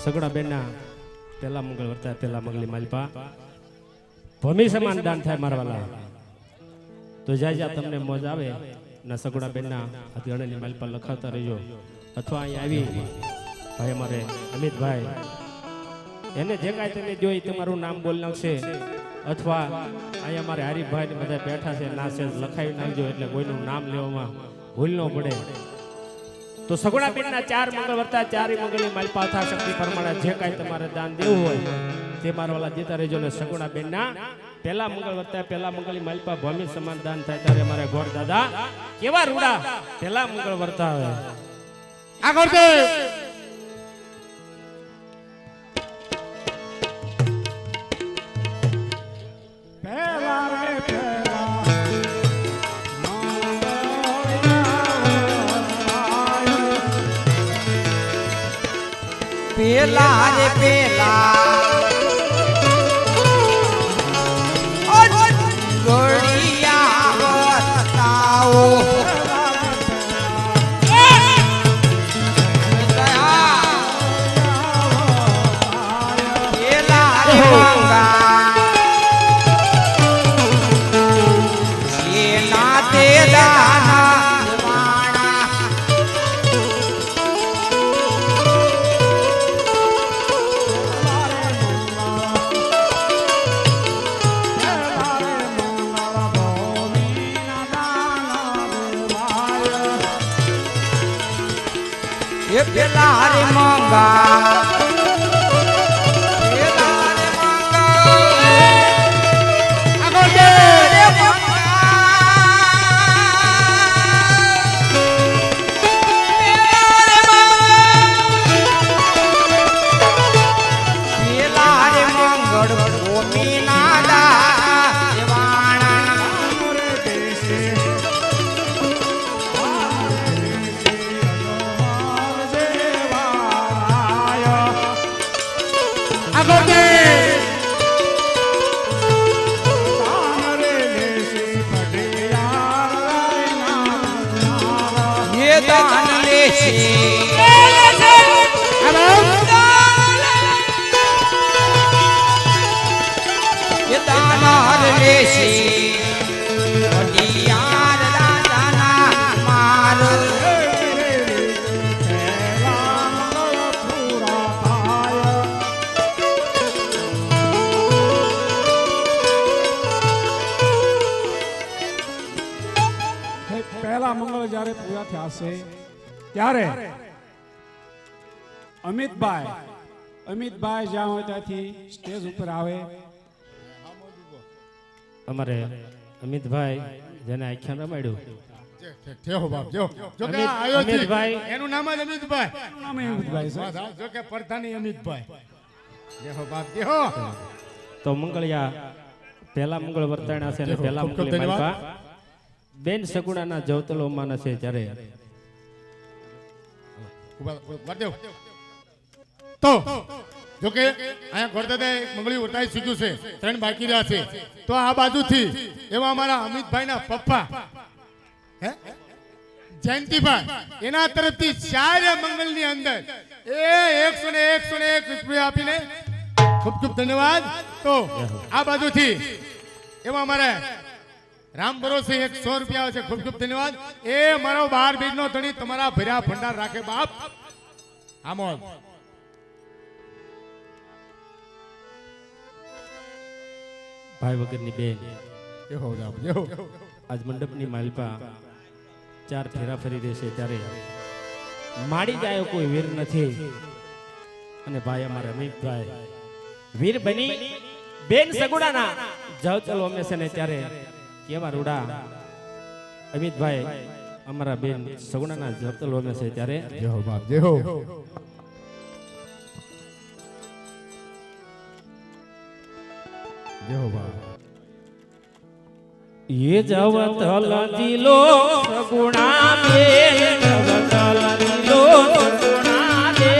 સગડા બેનના પેલા મંગળ વર્તા પેલા મંગલી માલપા ભૂમિ સમાન દાન થાય મારવાલા તો જાય તમને મોજ આવે ના સગડા બેનના હથિયારની માલપા લખાતા રહેજો અથવા અહીંયા આવી ભાઈ અમારે અમિતભાઈ એને જે કાંઈ તમે જોઈ તમારું નામ બોલ નાખશે અથવા અહીંયા અમારે હરીફભાઈ ને બધા બેઠા છે ના છે લખાવી નાખજો એટલે કોઈનું નામ લેવામાં ભૂલ ન પડે તો સગુણા બેનના 4 મંગળ વર્તા 4 મંગળની માલપા થા શક્તિ પ્રમાણે જે કાંઈ તમારે દાન દેવું હોય તે મારવાલા દેતા રહેજો ને સગુણા બેનના પેલા મંગળ વર્તા પેલા મંગળની માલપા ભૂમિ સમાન દાન થાય ત્યારે અમારે ગોર દાદા કેવા રૂડા પેલા મંગળ વર્તા આવે આગળ દે પેલા રે પેલા ગોળિયા વરતાઓ પેલા રે મંગા જેના તે દાના પેલા રે મંગા પેલા રે મંગા આગળ દે રે મંગા પેલા રે મંગળ ભૂમિ નાદા દેવાણા રે દેશે દાન લેશે એ દાન લેશે અડિયાર દાદાના માર પહેલા મંગળ જ્યારે પૂરા થયા છે ત્યારે અમિતભાઈ જ્યાં હોય ત્યાંથી સ્ટેજ ઉપર આવે અમારે અમિતભાઈ જેને આખ્યાન રમાડ્યું જેહો બાપ જેહો જો કે આયો છે અમિતભાઈ એનું નામ જ અમિતભાઈ નામ અમિતભાઈ છે જો કે પ્રધાની અમિતભાઈ જેહો બાપ જેહો તો મંગળિયા પેલા મંગળ વર્તાણા છે અને પેલા મંગળી માલપા બેન સગુણાના જવતલો માને છે ત્યારે તો જો કે અહીંયા ગોરદાદા મંગળી ઉતાઈ શીખ્યું છે 3 બાકી રહ્યા છે તો આ બાજુથી એવા અમારા અમિતભાઈના પપ્પા હે જયંતિભાઈ એના તરફથી 4 મંગળની અંદર એ 101 રૂપિયા આપીને ખૂબ ખૂબ ધન્યવાદ તો આ બાજુથી એવા અમારા રામ ભરોસે 100 રૂપિયા આવે છે ખૂબ ખૂબ ધન્યવાદ એ મારો 12 બીજનો ધણી તમારા ભર્યા ભંડાર રાખે બાપ આમોદ ભાઈ વગરની બેન જેહો રામ જેહો આજ મંડપની માલપા 4 ફેરા ફરી રહેશે ત્યારે માડી જાય કોઈ વીર નથી અને ભાઈ અમારે અમિતભાઈ વીર બની બેન સગુડાના જવતલો અમે છે ને ત્યારે કેવા રૂડા અમિતભાઈ અમારા બેન સગુણાના જવતલો અમે છે ત્યારે જેહો બાપ જેહો જેહો બાપ ये जवतल दिलो सगुणा बेन जवतल दिलो सगुणा दे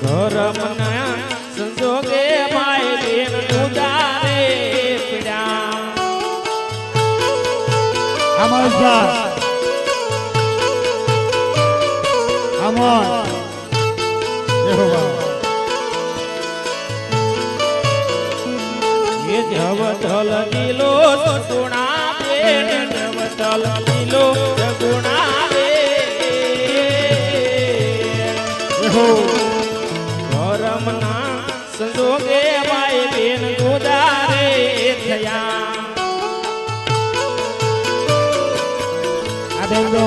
घर मना संजोगे माय बेन उदारे पड़ा Amor. સગુણા બેન નવતલ લીલો સગુણા કરમના સંજોગે ભાઈ બેન ગોદારે થયા. આ બેન જો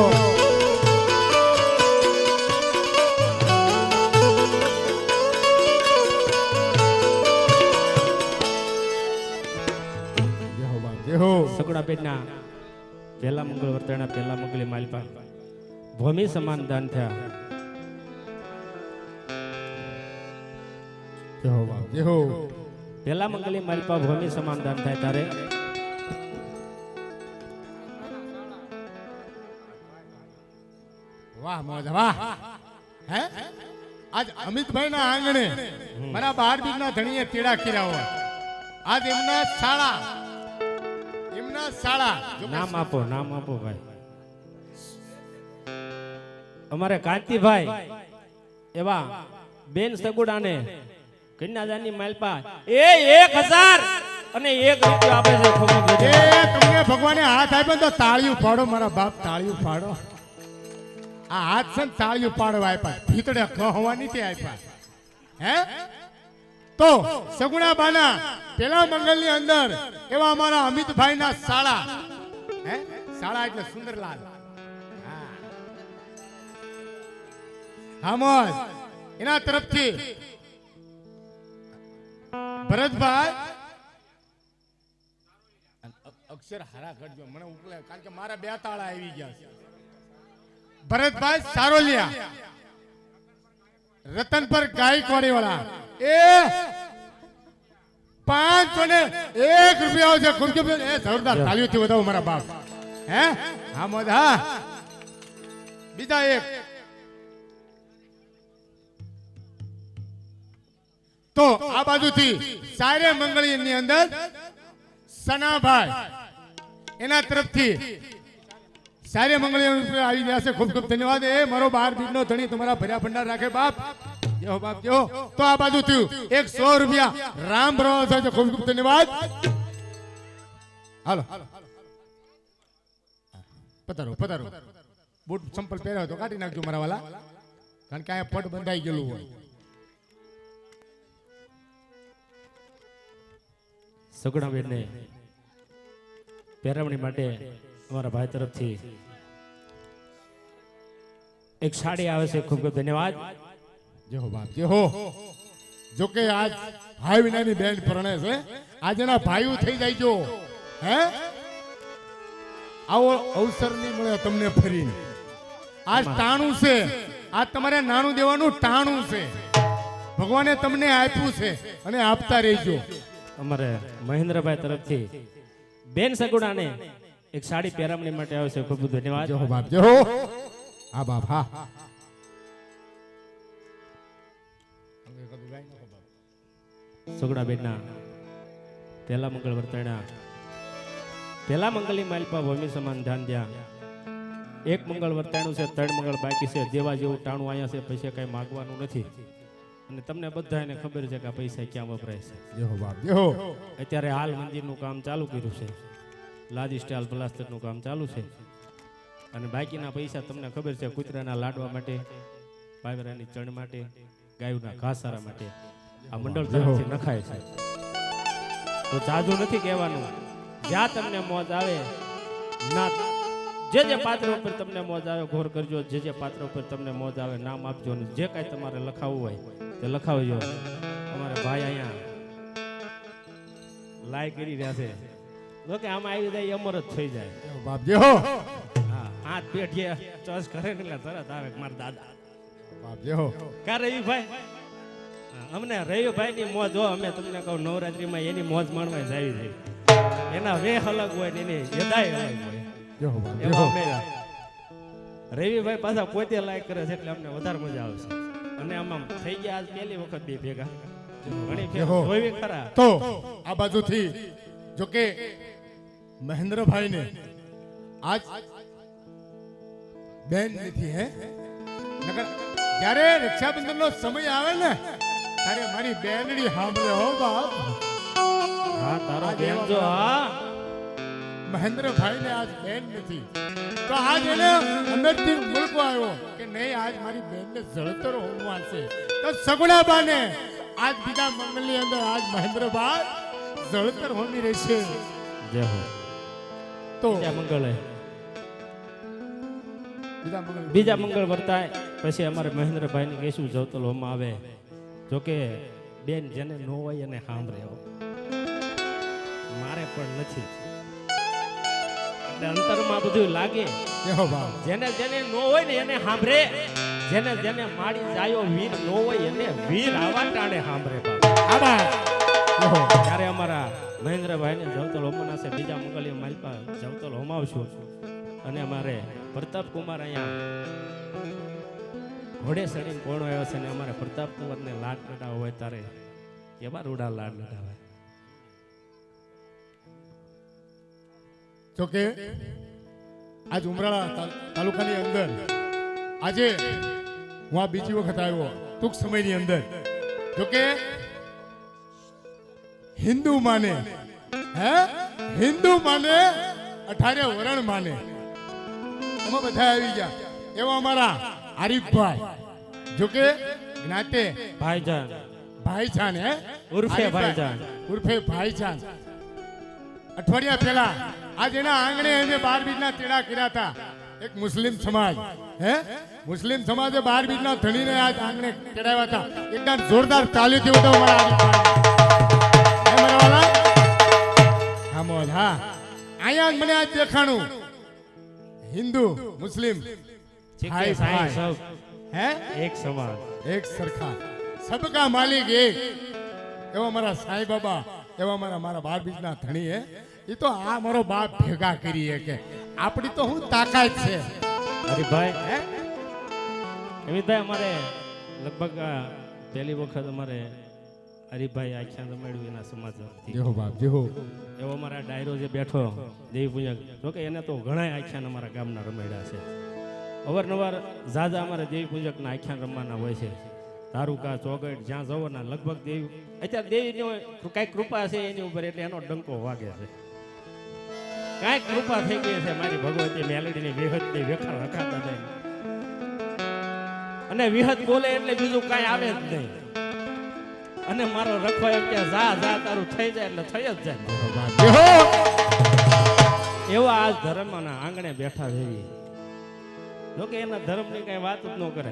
સગુણા બેનના પહેલા મંગળ વર્તના પહેલા મંગળી માલપા ભૂમિ સમાન દાન થયા. પહેલા મંગળી માલપા ભૂમિ સમાન દાન થાય ત્યારે વાહ મોજ વાહ. હે આજ અમિતભાઈ ના આંગણે મારા 12 બીજના ધણીએ તેડા કર્યા હોય. આજ એમના શાળા નામ આપો ભાઈ. અમારે કાંતિભાઈ એવા બેન સગુડાને કન્યાદાનની માલપા એ 1000 અને 1 રૂપિયો આપે છે. ખૂબ ખૂબ એ તમને ભગવાને હાથ આપ્યો તો તાળીઓ પાડો મારા બાપ, તાળીઓ પાડો. આ હાથ છે ને તાળીઓ પાડવા આપ્યા, ભીતડે કહવાની તે આપ્યા. હે તો સગુણા બાના પેલા મંગલની અંદર એવા અમારા અમિતભાઈ ના શાળા, હે શાળા એટલે સુંદરલાલ. હા મોજ એના તરફથી ભરતભાઈ અક્ષર હારા કરજો મને ઉકળે, કારણ કે મારા 2 તાળા આવી ગયા છે. ભરતભાઈ સારોલિયા, રતનપર ગાયકવાડી વાળા એ 501 રૂપિયા આવશે. ખૂબ ખૂબ એ જોરદાર તાળીઓથી વધાવો મારા બાપ. હે હા મોજ હા. બીજા એક તો આ બાજુથી સારે મંગળી ની અંદર સનાભાઈ એના તરફથી સારે મંગળી આવી ગયા છે. ખૂબ ખૂબ ધન્યવાદ. એ મારો 12 બીજનો ધણી તમારા ભર્યા ભંડાર રાખે બાપ. જો બાપ જો. તો આ બાજુથી 100 રૂપિયા રામ ભરવા છે. ખૂબ ખૂબ ધન્યવાદ. હાલો પધારો પધારો. બૂટ ચંપલ પહેર્યો તો કાઢી નાખજો મારા વાલા, કારણ કે અહીંયા પટ બંધાઈ ગયેલું હોય. સગુણા બેનને પહેરવણી માટે અમારા ભાઈ તરફથી એક સાડી આવે છે. ખૂબ ખૂબ ધન્યવાદ. જય હો બાપ જય હો. જો કે આજ ભાઈ વિનાની બેન પરણે છે, આજ એના ભાઈઓ થઈ જાય જો. હે આવો અવસર નહીં મળે તમને ફરીને. આજ ટાણું છે, આજ તમારે નાનું દેવાનું ટાણું છે. ભગવાને તમને આપ્યું છે અને આપતા રહેજો. અમારે મહેન્દ્રભાઈ તરફથી બેન સગુણાને એક સાડી પહેરામણી માટે આવે છે. ખૂબ ખૂબ ધન્યવાદ. જય હો બાપ જય હો. હા બાપ હા. સગુણા બેનના પહેલા મંગળ વર્તના પહેલા મંગળની માલપા ભૂમિ સમાન ધાન ધ્યાન. 1 મંગળ વર્તાણું છે, 3 મંગળ બાકી છે. દેવા જેવું ટાણું અહીંયા છે, પૈસા કઈ માગવાનું નથી. અને તમને બધાને ખબર છે કે આ પૈસા ક્યાં વપરાય છે. જય હો બાપ જય હો. અત્યારે હાલ મંદિરનું કામ ચાલુ કર્યું છે, લાદી સ્ટાઇલ પ્લાસ્ટરનું કામ ચાલુ છે. અને બાકીના પૈસા તમને ખબર છે કૂતરાના લાડવા માટે, પાયવરાની ચણ માટે, ગાયોના ઘાસચારા માટે આ મંડળ તરફથી નખાય છે. તો જાજુ નથી કહેવાનું. જ્યાં તમને મોજ આવે ના, જે પાત્ર ઉપર તમને મોજ આવે ઘોર કરજો. જે પાત્ર ઉપર તમને મોજ આવે નામ આપજો. ને જે કાંઈ તમારે લખાવવું હોય તે લખાવજો. અમારે ભાઈ અહીંયા લાઈ કરી રહ્યા છે. જો કે આમાં આવી જાય અમર જ થઈ જાય. બાપ જય હો. હા હાથ પેટ જે ચોસ કરે ને એટલે તરત આવે મારા દાદા. બાપ જય હો. કા રવિભાઈ અમને રવિભાઈ ની મોજ હો. અમે તમને કહું નવરાત્રીમાં એની મોજ માણવા જ આવી જાય. એના વેહ અલગ હોય ને એની યદાય અલગ હોય. જય હો બાપ જય એમાં હો. અમે રવિભાઈ પાછા પોતે લાઈક કરે છે એટલે અમને વધારે મજા આવશે. અને આમાં થઈ ગયા આજ પહેલી વખત બે ભેગા ઘણી ફેર જોઈ ખરા. તો આ બાજુથી જો કે મહેન્દ્રભાઈ ને આજ બેન નથી. હે નકર જ્યારે રક્ષાબંધન નો સમય આવે ને ત્યારે મારી બેનડી સાંભળે હો બાપ. હા તારો બેન જો હા મહેન્દ્રભાઈને આજ બેન નથી તો આજ એને અંદરથી મુલકો આવ્યો કે નહીં આજ મારી બેનને જળતર હોમવા છે તો સગુણાબાને આજ બીજા મંગલની અંદર આજ મહેન્દ્રભાઈ જળતર હોમી રહેશે જય હો તો બીજા મંગળે બીજા મંગલ બીજા મંગળ વર્તાય પછી અમારે મહેન્દ્રભાઈને કહેશું જવતલ હોમાં આવે જોકે બેન જેને નો હોય એને સાંભળે હો. મારે પણ નથી એટલે અંતરમાં બધું લાગે કેહો બાપ જેને જેને નો હોય ને એને સાંભળે જેને જેને માડી જાયો વીર નો હોય એને વીર આવા ટાણે સાંભળે બાપ. આબા કેહો ત્યારે અમારા મહેન્દ્રભાઈને જવતલ હોમાના છે બીજા મંગળીય માલપા જવતલ હોમાવશું અને અમારે પ્રતાપ કુમાર અહીંયા ઘોડે ચડીને કોણ આવ્યો છે ને અમારે પ્રતાપ કુમારને લાડ લડાવ હોય તારે કેવા રૂડા લાડ લડાવે. જોકે આજ ઉમરાળા તાલુકાની અંદર આજે હું આ બીજી વખત આવ્યો ટૂંક સમયની અંદર જોકે હિન્દુ માને હિન્દુ માને 18 વરણ માને એમાં બધા આવી ગયા એવા અમારા આરીફભાઈ જોકે જ્ઞાતે ભાઈજાન ભાઈજાન ઉર્ફે આરીફભાઈ, ભાઈજાન. ઉર્ફે ભાઈજાન અઠવાડિયા પહેલા આજ એના આંગણે એને 12 બીજના તેડા કર્યા હતા એક મુસ્લિમ સમાજ મુસ્લિમ સમાજે 12 બીજના ધણીને આજ આંગણે તેડાવ્યા હતા એકદમ જોરદાર તાલીઓથી વધાવો મારા આરીફભાઈ. મારા વાલા હા મોજ હા અહીંયા મને આજ દેખાણું હિન્દુ મુસ્લિમ ચીકે સાઈ સબ હે એક સમાન એક સરખા સબકા માલિક એક એવા મારા સાંઈ બાબા એવા મારા 12 બીજના ધણી હે એ તો આ મારો બાપ ભેગા કરીએ કે આપણી તો હું તાકાત છે હરિભાઈ અમિતભાઈ અમારે લગભગ પહેલી વખત અમારે હરિભાઈ આખ્યાન રમાડ્યું એના સમાજથી જેહો બાપ જેહો એવો અમારા ડાયરો જે બેઠો દેવી પૂજક જોકે એને તો ઘણા આખ્યાન અમારા ગામના રમાડ્યા છે. અવારનવાર ઝાઝા અમારે દેવી પૂજકના આખ્યાન રમવાના હોય છે. તારુકા ચોગટ જ્યાં જવો ને લગભગ દેવી અત્યારે દેવીની કાંઈક કૃપા છે એની ઉપર એટલે એનો ડંકો વાગે છે. કાંઈક કૃપા થઈ ગઈ છે મારી ભગવતી મેલડીની વિહતની વેખા રખાતા જાય અને વિહત બોલે એટલે બીજું કાંઈ આવે જ નહીં અને મારો રખો એમ કે જા જા તારું થઈ જાય એટલે થઈ જ જાય. જેહો એવા આજ ધર્મના આંગણે બેઠા છે. જોકે એના ધર્મની કઈ વાત જ ન કરે.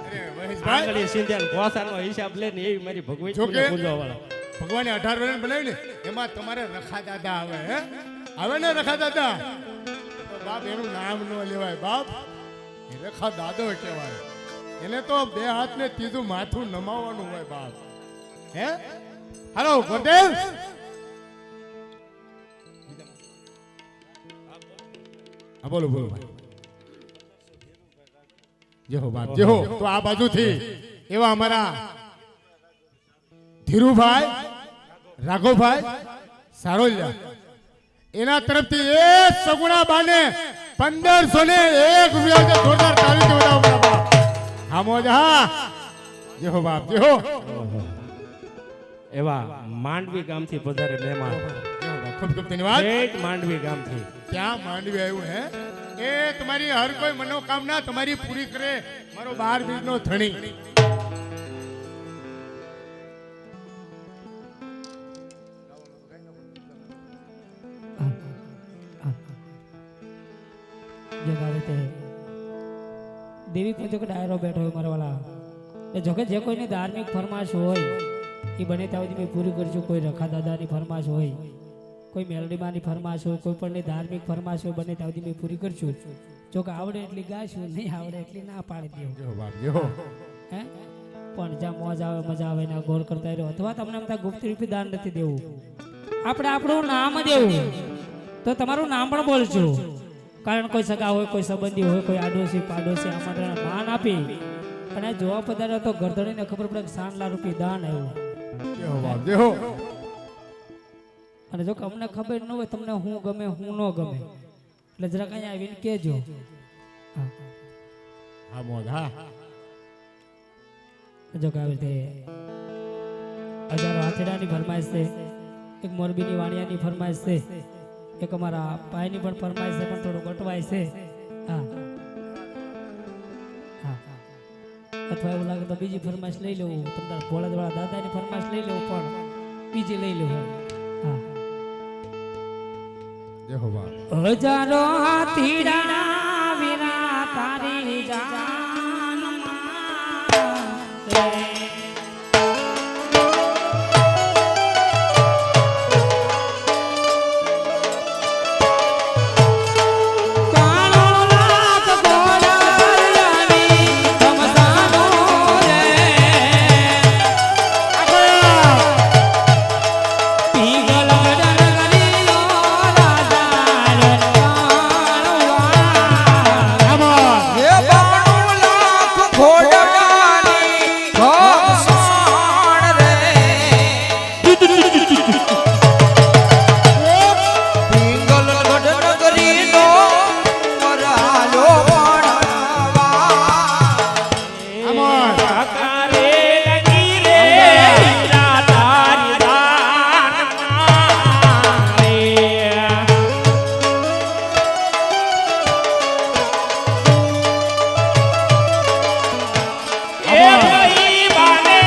અરે મહેશભાઈ આંગળી સીધ્યા ને ભોસાનો હિસાબ લે ને એવી મારી ભગવતી જોકે પૂજવા વાળા. ભગવાને 18 વરણ બનાવી ને એમાં તમારે રખા દાદા આવે આવે ને રખા દાદા તો બાપ એનું નામ ન લેવાય બાપ એ રખા દાદો કહેવાય એને તો 2 હાથને ત્રીજું માથું નમાવવાનું હોય બાપ હાલો ગુરુદેવ હા બોલો બોલો ભાઈ જેહો બાપ જેહો તો આ બાજુથી એવા અમારા ધીરુભાઈ રાઘવભાઈ સારોલિયા એના તરફથી એ સગુણા બાને 1501 રૂપિયા જોરદાર તાળીથી વધાવો મારા બાપ હા મોજ હા જેહો બાપ જેહો એવા માંડવી ગામથી પધારે મહેમાન જેહો બાપ ખૂબ ખૂબ ધન્યવાદ એક માંડવી ગામથી ક્યાં માંડવી આવ્યું હે એ તમારી હર કોઈ મનોકામના તમારી પૂરી કરે મારો 12 બીજનો ધણી જગાવે તે દેવી પૂજક ડાયરો બેઠો હોય મારા વાલા એ જોકે જે કોઈની ધાર્મિક ફરમાશ હોય એ બને ત્યાં સુધી મેં પૂરી કરશું. કોઈ રખા દાદાની ફરમાશ હોય, કોઈ મેલડીમાની ફરમાશ હોય, કોઈ પણની ધાર્મિક ફરમાશ હોય, બને ત્યાં સુધી મેં પૂરી કરશું. જોકે આવડે એટલી ગાશું, નહીં આવડે એટલી ના પાડી દેવું. જેહો બાપ જેહો હે પણ જ્યાં મોજ આવે મજા આવે ને ગોળ કરતા રહ્યો અથવા તમને એમ થાય ગુપ્ત રૂપી દાન નથી દેવું, આપણે આપણું નામ દેવું તો તમારું નામ પણ બોલજો. કારણ કોઈ સગા હોય, કોઈ સંબંધી હોય, કોઈ આડોશી પાડોશી આમંત્રણ માન આપી અને જોવા પધાર્યો તો ગરદણીને ખબર પડે કે 7 લાખ રૂપિયા દાન આવ્યું. જેહો બાપ જેહો અને જો કે અમને ખબર ન હોય તમને હું ગમે હું ન ગમે એટલે જરાક અહીંયા આવીને કહેજો. હા હા મોજ હા જો કે આવી રીતે હજારો હાથેડાની ફરમાઈશ છે, એક મોરબીની વાણિયાની ફરમાઈશ છે, એક અમારા પાયની પણ ફરમાઈશ છે પણ થોડું ગોઠવાય છે હા હા અથવા એવું લાગે તો બીજી ફરમાઈશ લઈ લઉં તમારા ભોળાદવાળા દાદાની ફરમાઈશ લઈ લઉં પણ બીજી લઈ લઉં હા હજારો હાથીડા વીરા તારી જાન માં એ 92 લાખ ઘોડાની ઘમસાણ રે પિંગલ ગઢ નગરીનો વરાલો ભણવા કારે લગી રે હીરા તારી દાનમાં રે એ ભાઈ બાને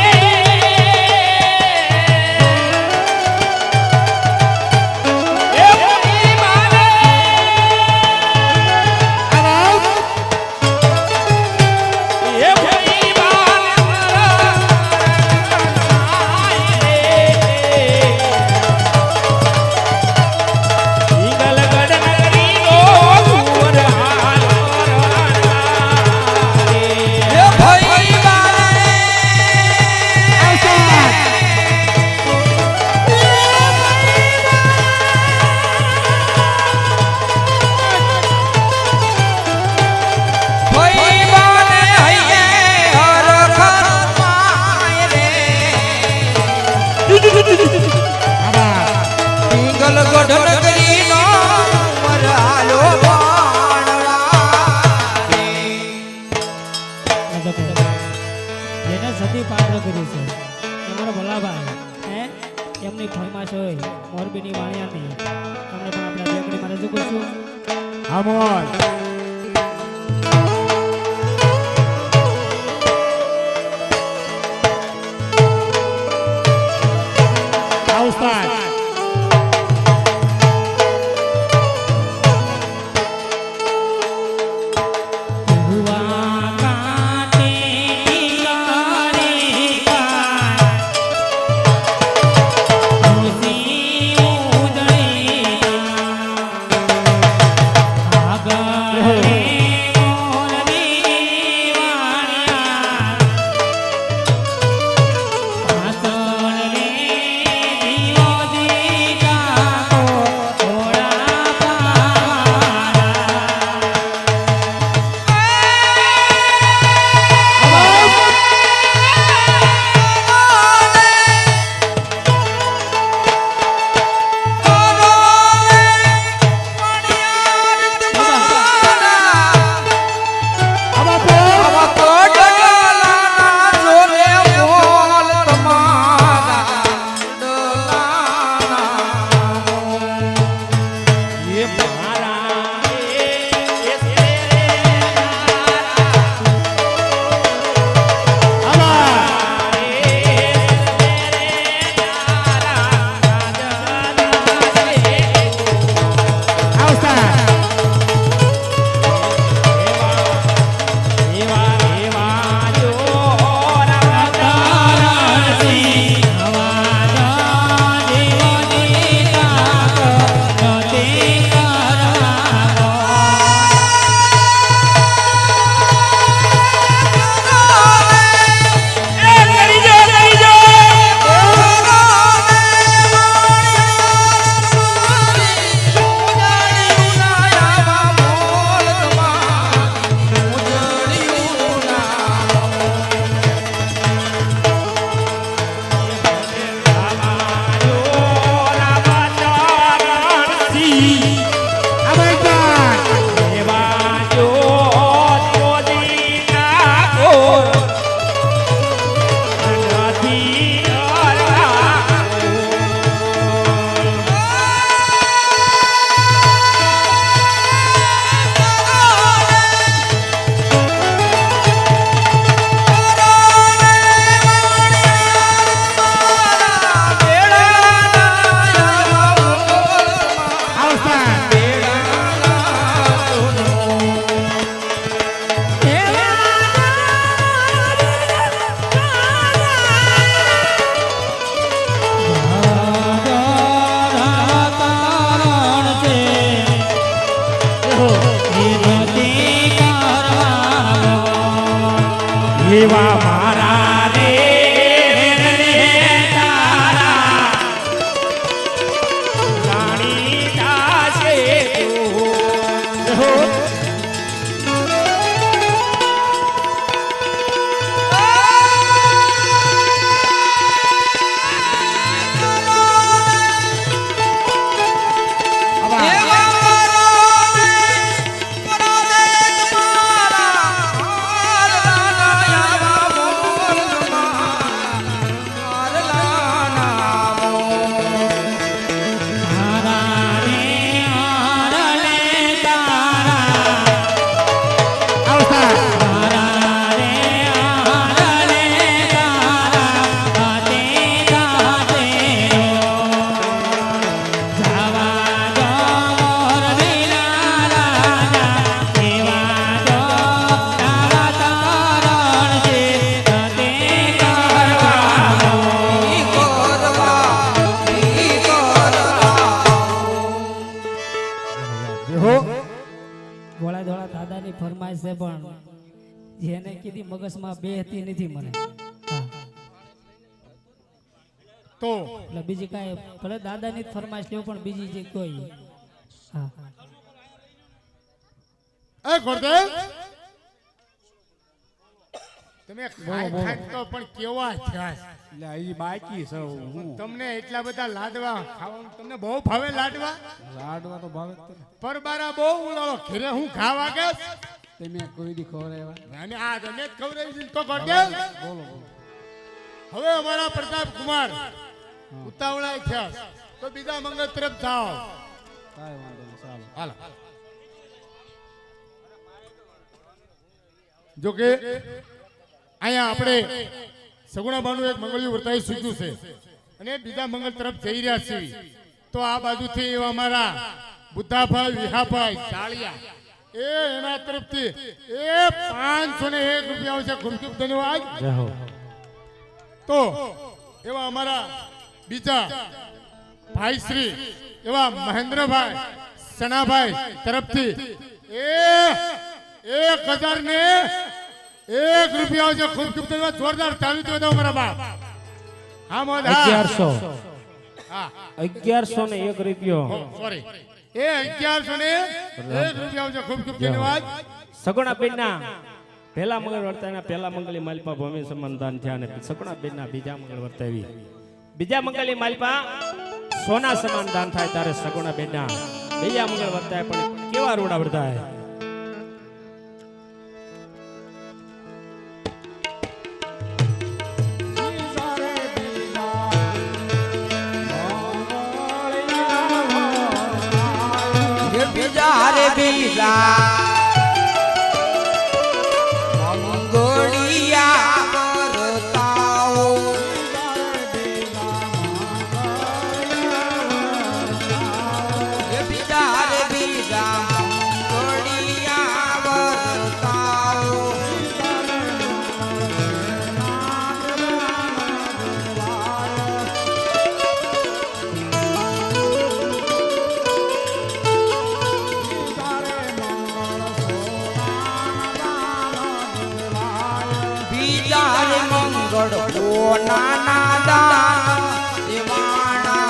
એ ભાઈ બાને એ ભાઈ બાને ઈગલ ગઢ નગરી નો કુંવર હાલો રે એ ભાઈ બાને ભાઈ બાને હૈયે હરખર પાય રે પિંગલ ગઢ નગરીનો વરાલો ભણવા જેને સતી પાત્ર કર્યું છે એ મારા ભલાભાઈ હે એમની ફરમાશ હોય મોરબીની વાણિયાની એમને પણ આપણે બેકડીમાં રજૂ કરશું આમોલ આઉસ્તાદ હુઆ કાટે ટીકારે કા ખુશી ઉજળી આગળ મોરબી વાણિયા પાછળ રે છે પણ જેને કીધી મગજમાં બેહતી નથી મને. હા તો એટલે બીજી કાંઈ ભલે દાદાની જ ફરમાઈશ લ્યો પણ બીજી જે કોઈ. હા એ ગોરદેવ તમે ખાઈ તો પણ કેવા થયા છે? એટલે અહીં બાકી છે હું તમને એટલા બધા લાડવા ખાવાનું તમને બહુ ભાવે લાડવા? લાડવા તો ભાવે જ તને. પરબારા બહુ ઉલાળો ઘરે હું ખાવા કે તમે કોઈ દી ખવડાવ્યા? અને આ તમે જ ખવડાવી છે તો ગોરદેવ બોલો બોલો. હવે અમારા પ્રતાપ કુમાર ઉતાવળા થયા છે. તો બીજા મંગળ તરફ જાઓ. કાંઈ વાંધો નહીં, ચાલો. હાલો જો કે અહીંયા આપણે સગુણાબાનું એક મંગળિયું વર્તાઈ ચૂક્યું છે અને બીજા મંગળ તરફ જઈ રહ્યા છીએ. તો આ બાજુથી એવા અમારા બુદ્ધાભાઈ વિહાભાઈ ચાળિયા એ એના તરફથી એ 501 રૂપિયા આવશે. ખૂબ ખૂબ ધન્યવાદ. જય હો. તો એવા અમારા બીજા ભાઈશ્રી એવા મહેન્દ્રભાઈ સનાભાઈ તરફથી એ 1000 ને 1 રૂપિયા છે. ખૂબ ખૂબ ધન્યવાદ. જોરદાર તાળી તો દો અમારા બાપ. હા મોદ હા 1100 હા 1101 રૂપિયો. સોરી એ 1101 રૂપિયા છે. ખૂબ ખૂબ ધન્યવાદ. સગુણા બેનના પહેલા મંગળ વર્તાના પહેલા મંગળી માલપા ભૂમિ સમાનદાન થયા અને સગુણા બેનના બીજા મંગળ વર્તાવી બીજા મંગળી માલપા સોના સમાન દાન થાય ત્યારે સગુણા બેનના બીજા મંગળ વર્તાય પણ કેવા રોડા વર્તાય. બીજા રે બીજા મંગળિયા કરતાઓ બીજા રે બીજા મંગળિયા કરતાઓ મંગળ કોના દાન દેવાણા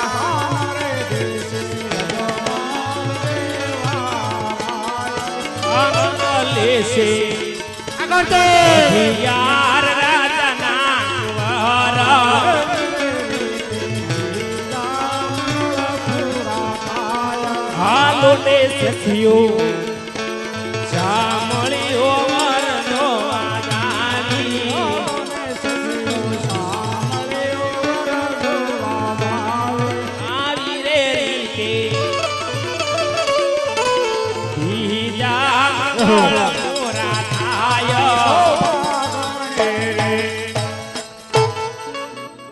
લેશે યાર રાજાના કુંવર હાલો ને સખીઓ શામળીઓ વરનો આગાની આવી રે રીતે બીજા મોરા થાય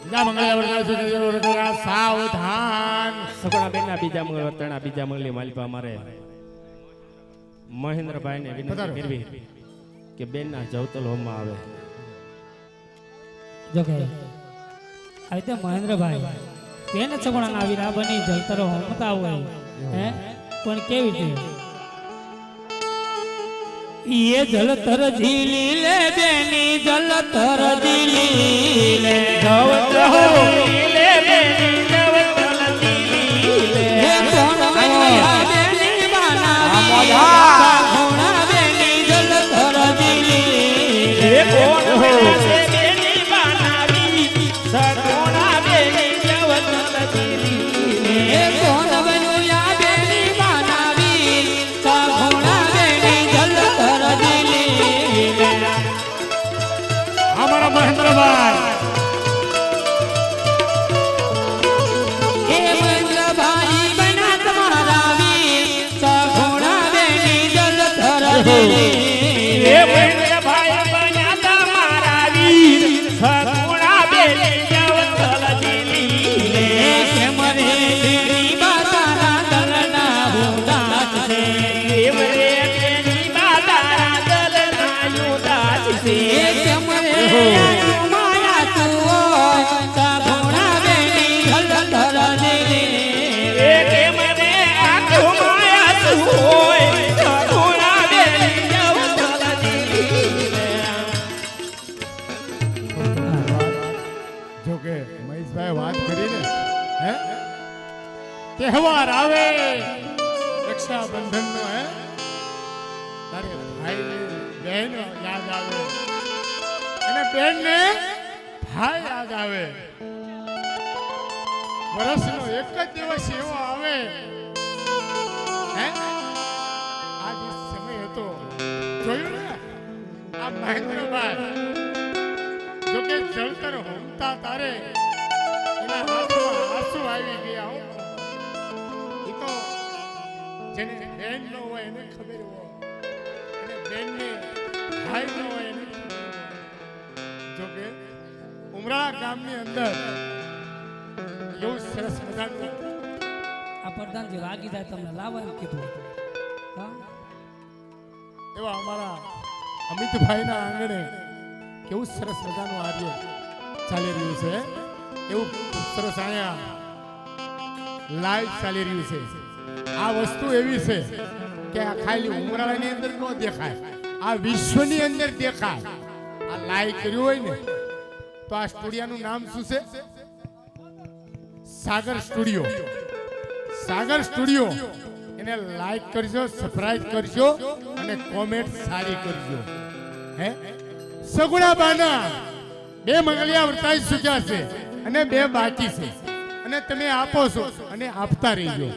બીજા મંગળવાર સાવધાન. સગુણા બેનના બીજા મંગળ વર્તાના બીજા મંગળી માલિપા અમારે મહેન્દ્રભાઈ ને વિનંતી કરવી કે બેનના જવતલ હોમમાં આવે. જો કે આ રીતે મહેન્દ્રભાઈ બેન સગુણાના વીરા બની જલતરો હોમતા હોય હે પણ કેવી છે ये जलतर झीली ले बेनी जलतर झीली ले जलतर झीले बेनी जलतर झीली ले कौन मैया बेनी बनावी घोड़ा बेनी जलतर झीली ले कौन मैया बेनी बनावी घोड़ा बेनी जलतर झीली ले कौन मैया बेनी बनावी घोड़ा बेनी जलतर અમારા મહેન્દ્રભાઈ મહેન્દ્રભાઈ બના તમારા વીર સગુણા બેની જલધર દિલી એ મહેન્દ્રભાઈ બન્યા તમારા વીર સગુણા બેની જલધર દિલી કેમ રે તેરી બાતારા દલના ઉદાસ છે કેમ રે તેરી બાતારા દલના ઉદાસ છે કેમ રે માયા જગદીશભાઈ વાત કરીને હે તહેવાર આવે રક્ષાબંધન નો હે તારે ભાઈ બહેન યાદ આવે અને બેન ને ભાઈ યાદ આવે વર્ષનો એક જ દિવસ એવો આવે હે આ જે સમય હતો જોયું ને આ મહેન્દ્રભાઈ જો કે જળતર હોમતા તારે એના હાથમાં આંસુ આવી ગયા હો એ તો જેને બેન ન હોય એને ખબર હોય અને બેનને ભાઈ ન હોય એને ખબર હોય જો કે ઉમરાળા ગામની અંદર એવું સરસ મજાનું આ પ્રધાનજી વાગી જાય તમને લાવવાનું કીધું હા એવા અમારા અમિતભાઈના આંગણે કેવું સરસ મજાનું આર્ય ચાલી રહ્યું છે એવું ખૂબ સરસ અહીંયા લાઈવ ચાલી રહ્યું છે આ વસ્તુ એવી છે કે આ ખાલી ઉમરાળાની અંદર ન દેખાય આ વિશ્વની અંદર દેખાય આ લાઈવ કર્યું હોય ને તો આ સ્ટુડિયોનું નામ શું છે સાગર સ્ટુડિયો સાગર સ્ટુડિયો એને લાઈક કરજો સબસ્ક્રાઇબ કરજો અને કોમેન્ટ સારી કરજો હે સગુણા બાના 2 મંગલિયા વર્તાઈ ચૂક્યા છે અને 2 બાકી છે અને તમે આપો છો અને આપતા રહેજો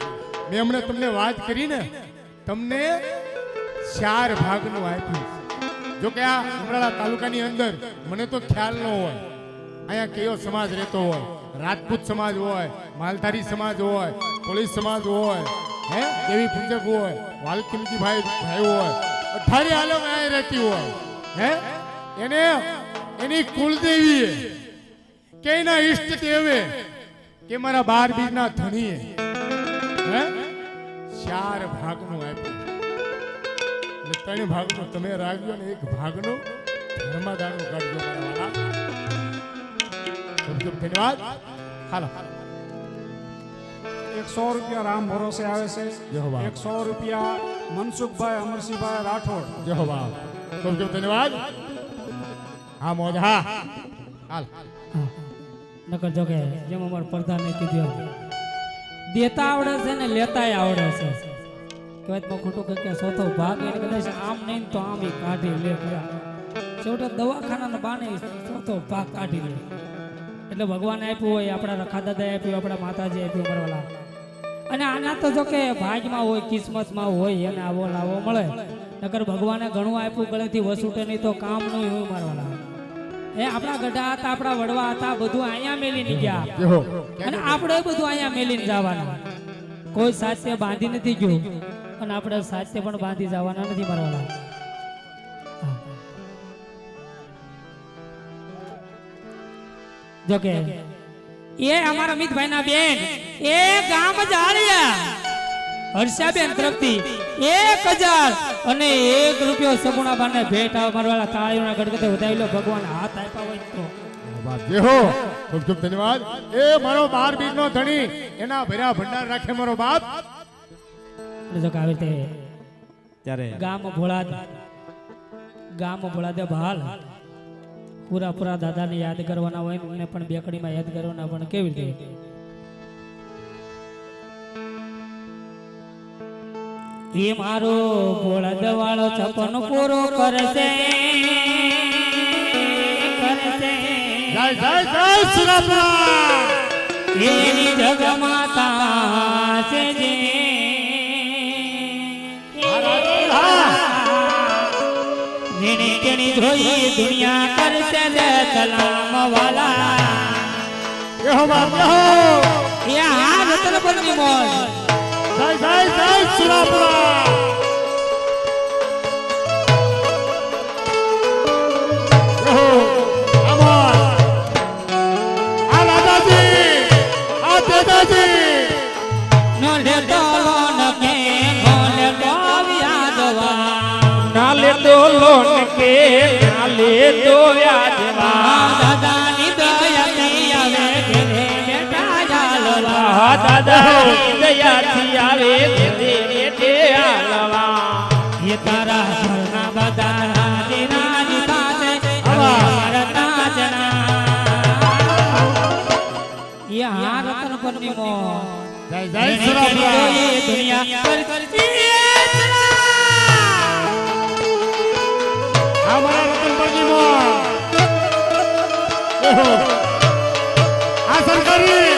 મેં હમણાં તમને વાત કરી ને તમને 4 ભાગનું આપ્યું જો કે આ ઉમરાળા તાલુકાની અંદર મને તો ખ્યાલ ન હોય અહીંયા કયો સમાજ રહેતો હોય રાજપૂત સમાજ હોય માલધારી સમાજ હોય પોલીસ સમાજ હોય હે દેવી પૂજક હોય વાલ્મીકી ભાઈ હોય અઠારી આલમ અહીં રહેતી હોય હે એને એની કુલદેવીએ કે એના ઈષ્ટ દેવે કે મારા 12 બીજના ધણીએ હે 4 ભાગનું આપ્યું એટલે 3 ભાગનું તમે રાખજો ને 1 ભાગનું ધર્મદાનનું કાઢજો મારા વાલા ખૂબ ખૂબ ધન્યવાદ હાલો 100 રૂપિયા રામ ભરોસે આવે છે જય હો બાપ. 100 રૂપિયા મનસુખભાઈ અમરસિંહભાઈ રાઠોડ જય હો બાપ. ખૂબ ખૂબ ધન્યવાદ હા મોજ હા હાલ હા નકર જો કે જેમ અમારા પ્રધાને કીધું એમ, દેતા આવડે છે ને લેતાય આવડે છે કહેવાય તો ખોટું કે સોતો ભાગ એને કદાચ આમ નહીં તો આમ ઈ કાઢી લે છેવટે દવાખાનાના બાને ચોથો ભાગ કાઢી લે એટલે ભગવાને આપ્યું હોય આપણા રખા દાદાએ આપ્યું આપણા માતાજી આપ્યું મરવાલા અને આના તો જો કે ભાગમાં હોય કિસ્મતમાં હોય અને આવો લાવો મળે નકર ભગવાને ઘણું આપ્યું ગળેથી વસૂટે નહીં તો કામ નહીં હોય મારવાલા એ આપણા ગઢા હતા આપણા વડવા હતા બધું અહીંયા મેલીને ગયા જય હો અને આપણે બધું અહીંયા મેલીને જવાના કોઈ સાચે બાંધી નથી ગયું અને આપણે સાચે પણ બાંધી જવાના નથી મારવાલા જો કે એ અમારા અમિતભાઈના બેન એ ગામ જાળિયા હર્ષાબેન તરફથી 1000 અને 1 રૂપિયો સગુણા બાને ભેટ આવ મારવાલા તાળીઓના ગડગડે વધાવી લો ભગવાન હાથ આપ્યા હોય તો બાપ જય હો ખૂબ ખૂબ ધન્યવાદ એ મારો 12 બીજનો ધણી એના ભર્યા ભંડાર રાખે મારો બાપ જો કે આવી રીતે ત્યારે ગામ ભોળાદે બહાલ પૂરા દાદાને યાદ કરવાના હોય ને મને પણ બેકડીમાં યાદ કરવાના પણ કેવી રીતે એ મારો ભોળા દવાળો છપન પૂરો કરશે જય જય જય સુરાપુરા એની જગમાતા છે જે જેને તેની ધોઈ દુનિયા કરશે દે સલામ વાલા જય હો બાપ જય હો એ આ રતન પરની મોજ જય જય જય સુરાપુરા જય હો અમર આ રાજાજી આ દેદાજી નો લેતો લોન કે નો લેતો વ્યાજવા ના લેતો લોન કે ના લેતો વ્યાજવા દાદાની દયાથી આવે ઘરે બેટા જાલવા દાદાની દયાથી આવે ઘરે આલવા એ તારા ઘરના બધા રાજી રાજી થાશે અમારા તાજના પરની મોર જય જય સુરાપુરા દુનિયા અમારા રતનપુરની મોર ઓહો આ સરકારી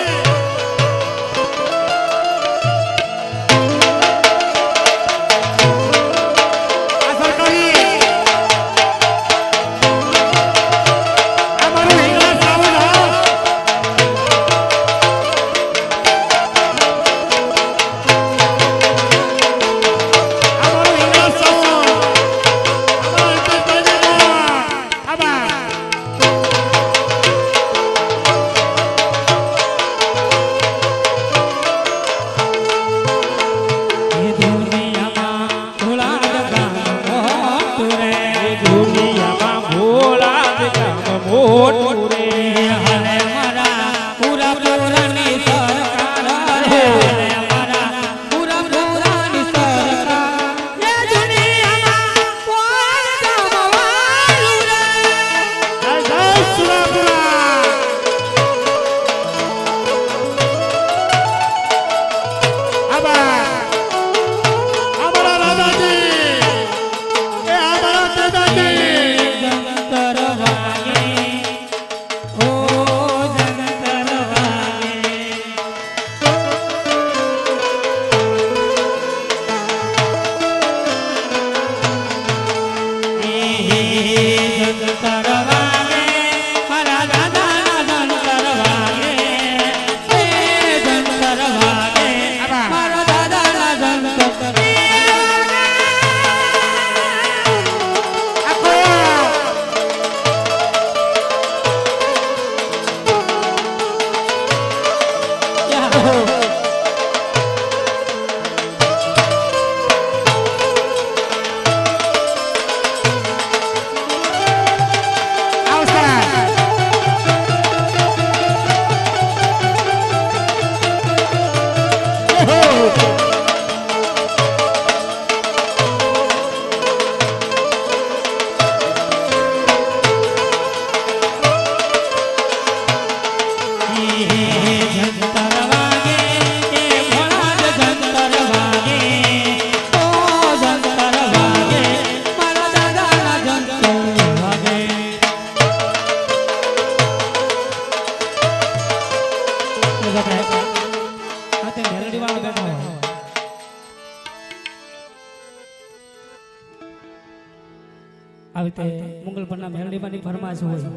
આવી રીતે મંગલ પરના મેલડીમાંની ફરમાશ હોય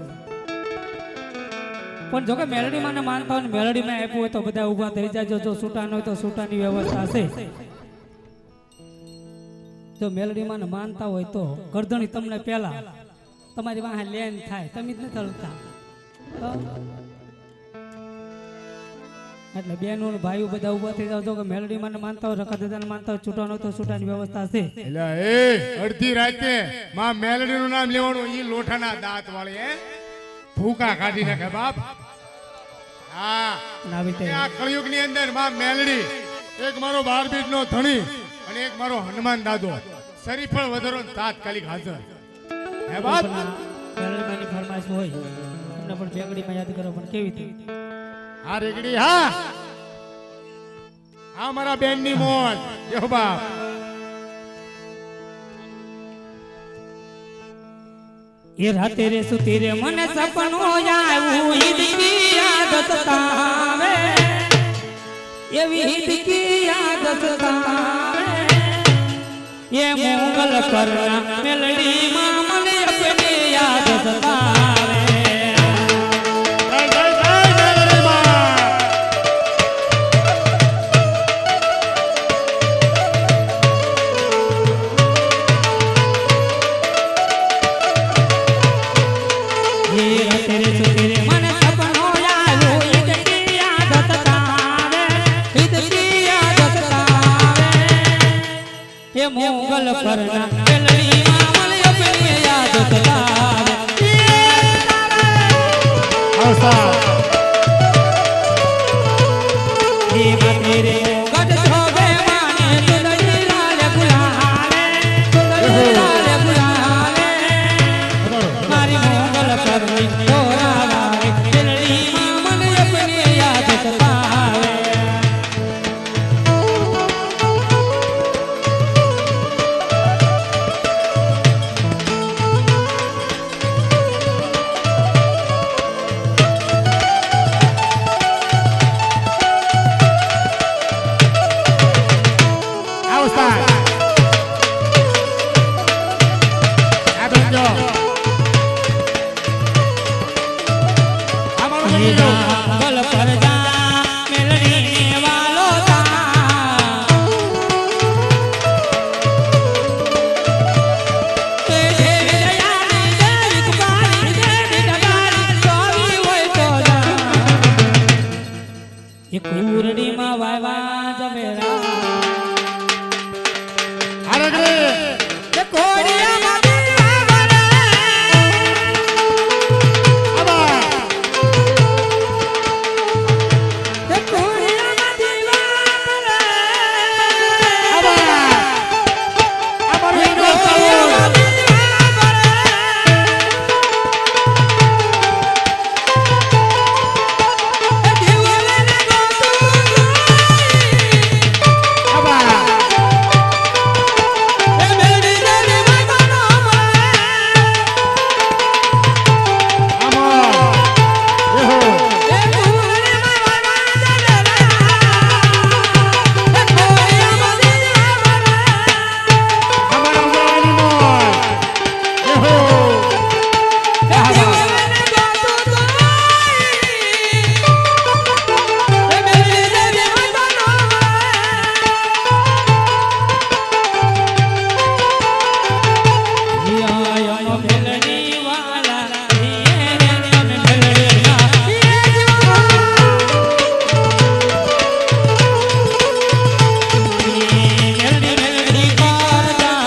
પણ જો કે મેલડીમાંને માનતા હોય ને મેલડીમાં આપ્યું હોય તો બધા ઊભા થઈ જાય. જો છૂટાનો હોય તો છૂટાની વ્યવસ્થા હશે. જો મેલડીમાંને માનતા હોય તો ગરદણી તમને પહેલા તમારી વાહે લેન થાય, તમે જ નથી હલતા. એટલે બેનો ભાઈઓ બધા ઊભા થઈ જાવ. જો કે મેલડીમાંને માનતા હોય, રખા દાદાને માનતા હોય, છૂટાનો હોય તો છૂટાની વ્યવસ્થા હશે. એટલે એ અડધી રાતે માં મેલડીનું નામ લેવાનું, ઈ લોઠાના દાંત વાળી હે ભૂકા કાઢી નાખે બાપ. હા આ કળિયુગની અંદર માં મેલડી, એક મારો 12 બીજનો ધણી અને એક મારો હનુમાન દાદો, શરીફળ વધરો તાત્કાલિક હાજર હે બાપ. મેલડીમાંની ફરમાઈશ હોય તમને પણ બેગડીમાં યાદ કરો, પણ કેવી થઈ હા રેગડી. હા હા મારા બેન ની મોજ જો બાપ. ये राते रे सुती रे मन सपनो आयु ईद की आदत तावे, ये ईद की आदत तावे, ये मंगल करना मेलडी मां मन अपनी आदत तावे. मंगल करना मेलडी मां मन अपनी आदत तावे. ये तेरे गट छोगे माने दुलही लाल गुलाले, दुलही लाल गुलाले, मारी मंगल करनी तोरा लाले, मेलडी मां मन अपनी आदत तावे. ગલ પર જા મેલડી વાલો કુરડી માં વાવા જમેરા અરે રે એ કોડિયામાં દીવા વરે. આબા એ કોડિયામાં દીવા વરે. આબા આબા રે કોડિયામાં દીવા વરે. એ દીવાને ગોતું આબા એ મેલડી દેવી મગનો મળે. આમા એહો એ કુરડીમાં વાવા જમેરા. એ કોડિયામાં દીવા વરે. અમારા ઉજાળાની મોર એહો એ દીવાને ગોતું એ મેલડી દેવી મગનો મળે. મેલડી વાલા મેલડી મેલડી કરતા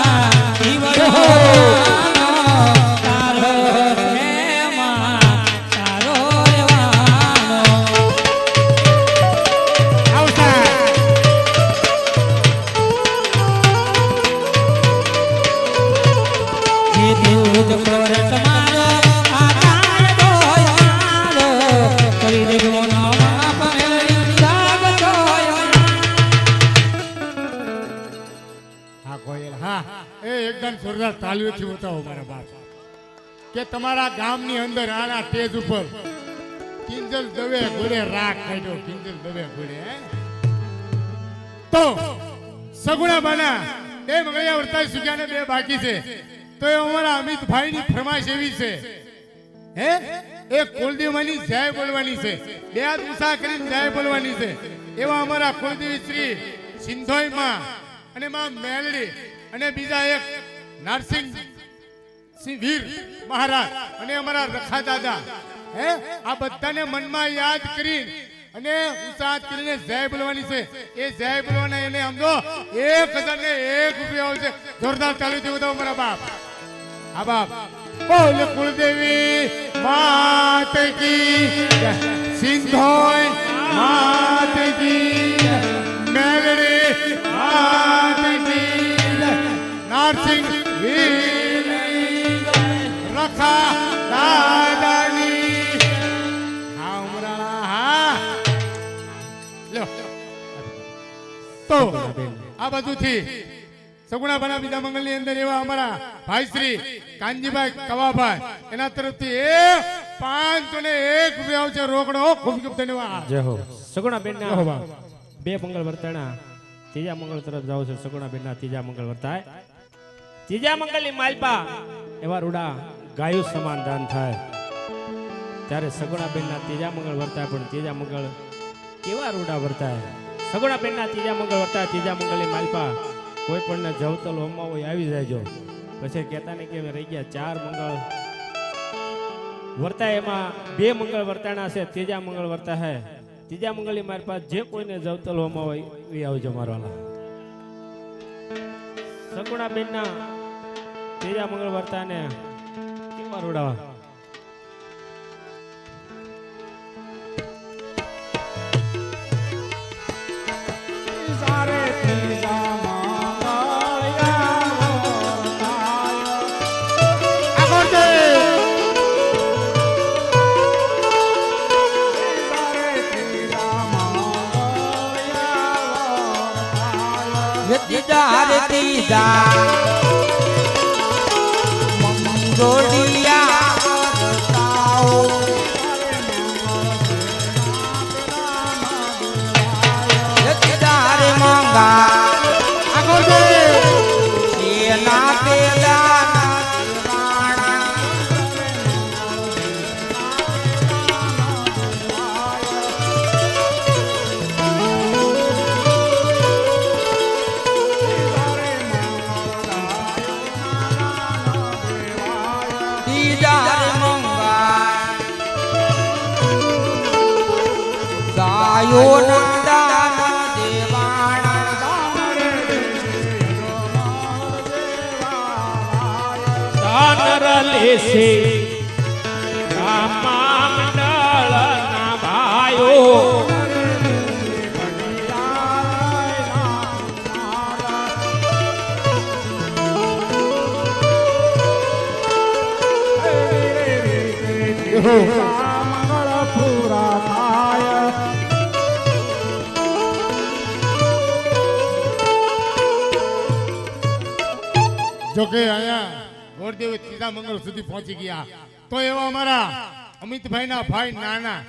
તારો પ્રેમમાં તારો રેવાનો આવતા એ દૂધ પર તમારો આકાર દોયાલો કરી દેવો નો બાપ મેલડી જાગતો હા કોયલ હા એ એકદમ જોરદાર તાલીઓથી બતાવો મારા બાપ કે તમારા ગામની અંદર આના સ્ટેજ ઉપર કિંજલ દવે ઘોડે રાખ કાઢ્યો કિંજલ દવે ઘોડે હે? તો સગુણા બાના બે મંગળિયા વર્તાય સુગ્યા ને બે બાકી છે તો એ અમારા અમિતભાઈની ફરમાઈશ એવી છે હે એ કુલદેવની જય બોલવાની છે બે હાથ ઊંચા કરીને જય બોલવાની છે એવા અમારા કુલદેવી શ્રી સિંધોઈ માં અને માં મેલડી અને બીજા એક નરસિંહ સિંહ વીર મહારાજ અને અમારા રખા દાદા હે આ બધાને મનમાં યાદ કરી અને ઉત્સાહ કરીને જય બોલવાની છે એ જય બોલવાના એને સમજો 1001 રૂપિયા આવશે જોરદાર ચાલુ થયું તો અમારા બાપ આ બાપ બોલ કુળદેવી માત કી જય. સિંધોઈ માત કી જય. મેલડી માત કી જય. નરસિંહ વીર રખા દાદાની હા ઉમરાળા હા લ્યો તો આ બધુંથી સગુણા બના બીજા મંગલની અંદર એવા અમારા ભાઈ શ્રી કાનજીભાઈ કવાભાઈ એના તરફથી 501 રૂપિયા આવશે રોકડો ખૂબ ખૂબ ધન્યવાદ જય હો સગુણા બેન જય હો બાપ. બે મંગળ વર્તાણા ત્રીજા મંગળ તરફ જાવ છે સગુણા બેન ના ત્રીજા મંગળ વર્તાય ત્રીજા મંગળની માલપા એવા રૂડા ગાયું સમાન દાન થાય ત્યારે સગુણા બેન ના ત્રીજા મંગળ વર્તાય પણ ત્રીજા મંગળ કેવા રૂડા વર્તાય સગુણા બેન ના ત્રીજા મંગળ વર્તાય ત્રીજા મંગળની માલપા કોઈ પણ ને જવતલ હોમમાં હોય આવી જાયજો પછી કહેતા ને કે અમે રહી ગયા 4 મંગળ વર્તાય એમાં 2 મંગળ વર્તાણા છે ત્રીજા મંગળ વર્તા હે ત્રીજા મંગળની મારી પાસે જે કોઈને જવતલ હોમાં હોય એ આવજો મારવાલા સગુણા બેન ના ત્રીજા મંગળ વર્તા ને કેવા રોડાવા સારે ત્રીજા ત્રીજા મંગોડિયા વર્તાઓ. ત્રીજા રે મંગા એના પેલા ભાઈઓ ના દાન દેવાણા દાનર લેશે રામા મંડળના ભાઈઓ મંગળ પૂરા થાય જોકે અહીંયા ગોરદેવ ત્રીજા મંગળ સુધી પહોંચી ગયા તો એવા અમારા અમિતભાઈના ભાઈ નાના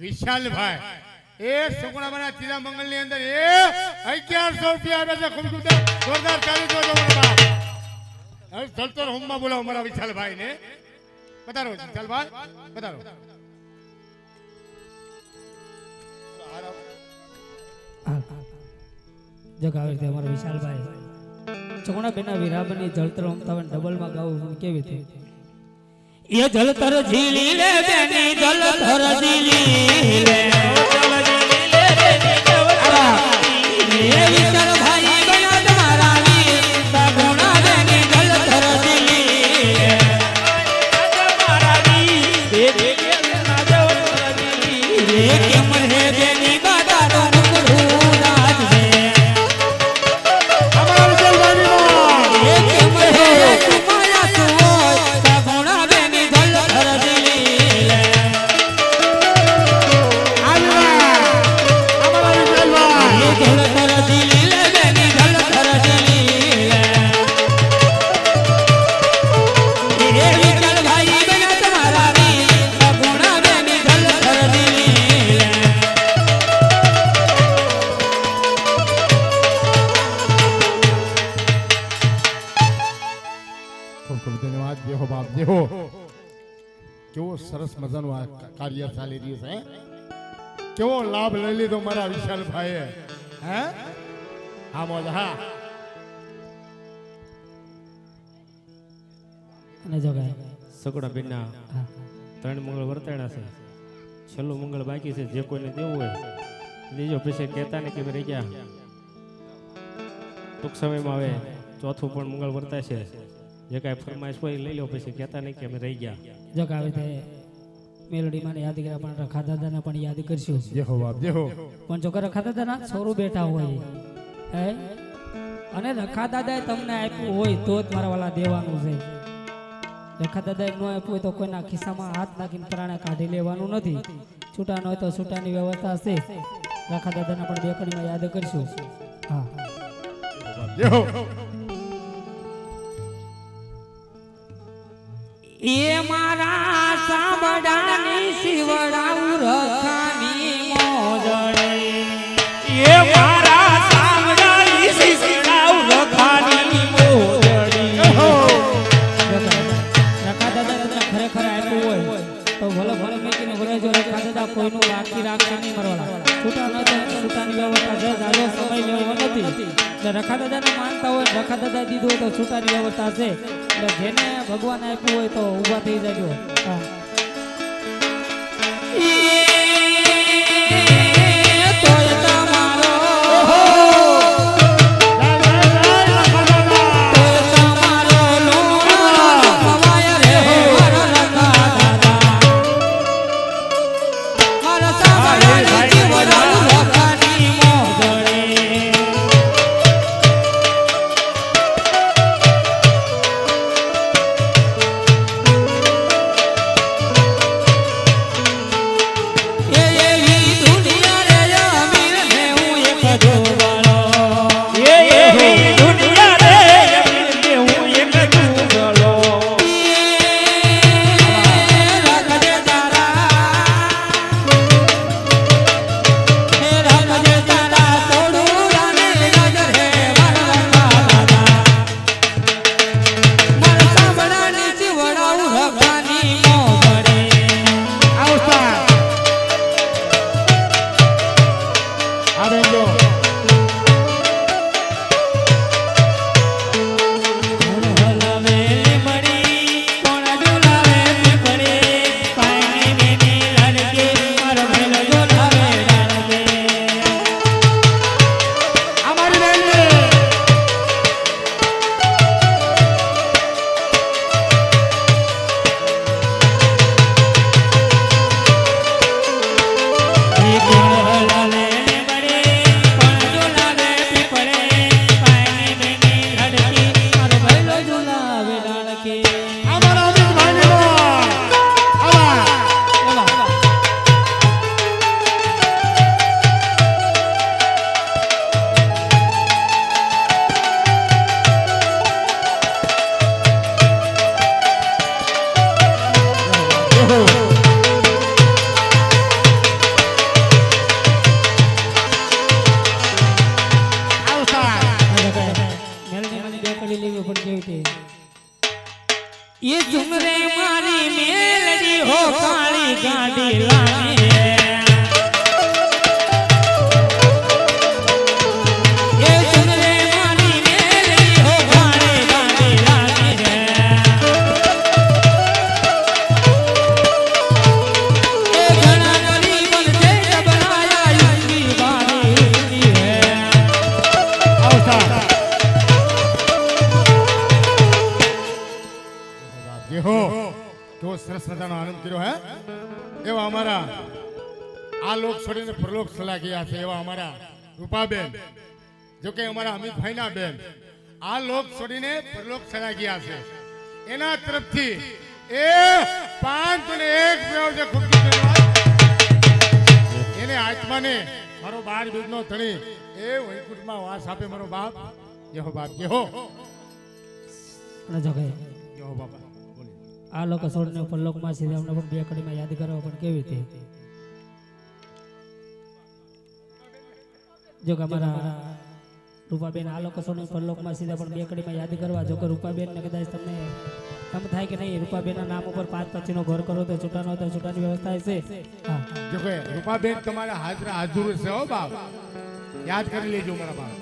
વિશાલભાઈ એ સુગુણાબાના ત્રીજા મંગળ ની અંદર એ 1100 રૂપિયા આવે છે. ખૂબ ખૂબ જોરદાર તાળી દો હવે સલતર હોમમાં બોલાવો મારા વિશાલભાઈ ને. પધારો વિશાલભાઈ પધારો. જગાવે છે અમારા વિશાલભાઈ ચકુણા બેના વીરાબની જળતર ઉમતાવન ડબલમાં ગાવું કેવી હતી એ જળતર ઝીલી લે બેની જળતર ઝીલી લે એ વિશાલભાઈ બના તમારા વીર ચકુણા બેની જળતર ઝીલી લે તમારા વીર એ કેમ હે બેની બાદાનો મુકડું રાજ છે કેવો સરસ મજાનું આ કાર્ય ચાલી રહ્યું છે. કેવો લાભ લઈ લીધો મારા વિશાલભાઈએ. હે હા મોજ હા. અને જગાય સગુણા બેનના 3 મંગળ વર્તાણા છે. છેલ્લું મંગળ બાકી છે. જે કોઈને દેવું હોય દેજો. પછી કહેતા ને કે રહી ગયા ટૂંક સમયમાં હવે ચોથું પણ મંગળ વર્તાશે. જે કાંઈ ફરમાઈશ હોય લઈ લો. પછી કહેતા નહીં કે અમે રહી ગયા. જગાવે તે મેલોડી માને યાદ કર્યા પણ રખા દાદાને પણ યાદ કરશું. જે હો બાપ જે હો. પણ જો રખા દાદાના છોરું બેઠા હોય હે અને રખા દાદાએ તમને આપ્યું હોય તો જ મારા વાલા દેવાનું છે. રખા દાદાએ ન આપ્યું હોય તો કોઈના ખિસ્સામાં હાથ નાખીને પ્રાણે કાઢી લેવાનું નથી. છૂટા ન હોય તો છૂટાની વ્યવસ્થા છે. રખા દાદાને પણ બે કડીમાં યાદ કરશું. હા જે હો. એ મારા સાબડાની શિવડાઉ રખાની મોજડી એ મારા સામડાની શિશડાઉ રખાની મોજડી. રખા દાદા તમને ખરેખર આપ્યું હોય તો ભલે ભલે મેકીને ભલે જો રખા દાદા કોઈનું બાકી રાખે નહીં મરવાના. છૂટા ન થાય તો છૂટાની વ્યવસ્થા છે. જાજો સમય લેવો નથી. એટલે રખા દાદાને માનતા હોય રખા દાદા દીધું હોય તો છૂટાની વ્યવસ્થા છે. એટલે જેને ભગવાન આપ્યું હોય તો ઊભા થઈ જાજો. હા અમારા આ લોક છોડીને પરલોક સલા ગયા છે એવા અમારા રૂપાબેન, જો કે અમારા અમિતભાઈના બેન આ લોક છોડીને પરલોક સલા ગયા છે, એના તરફથી એ 501 છે. ખૂબ ખૂબ ધન્યવાદ. એને આત્માને મારો 12 બીજનો ધણી એ વૈકુંઠમાં વાસ આપે મારો બાપ. જેહો બાપ જેહો અને જો કે જેહો બાપા. આ લોકો છોડને ઉપર લોકમાં છે અમને પણ બે કડીમાં યાદ કરવા પણ કેવી રીતે જો કે અમારા રૂપાબેન આ લોકો છોડને ઉપર લોકમાં સીધા પણ બે કડીમાં યાદ કરવા. જો કે રૂપાબેન ને કદાચ તમને એમ થાય કે નહીં રૂપાબેનના નામ ઉપર 5 નો ઘર કરો તો છૂટાનો તો છૂટાની વ્યવસ્થા હશે. હા જો કે રૂપાબેન તમારા હાજર છે હો બાપ, યાદ કરી લેજો મારા બાપ.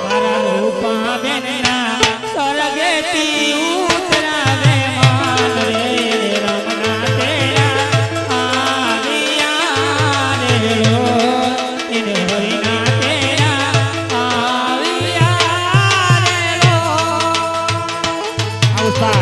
મારા રૂપાબેન ના સ્વર્ગેથી ઉતરાવે માન રે રમના તેરા આવ્યા રે રો એને હરિના તેરા આવ્યા રે રો. આવતા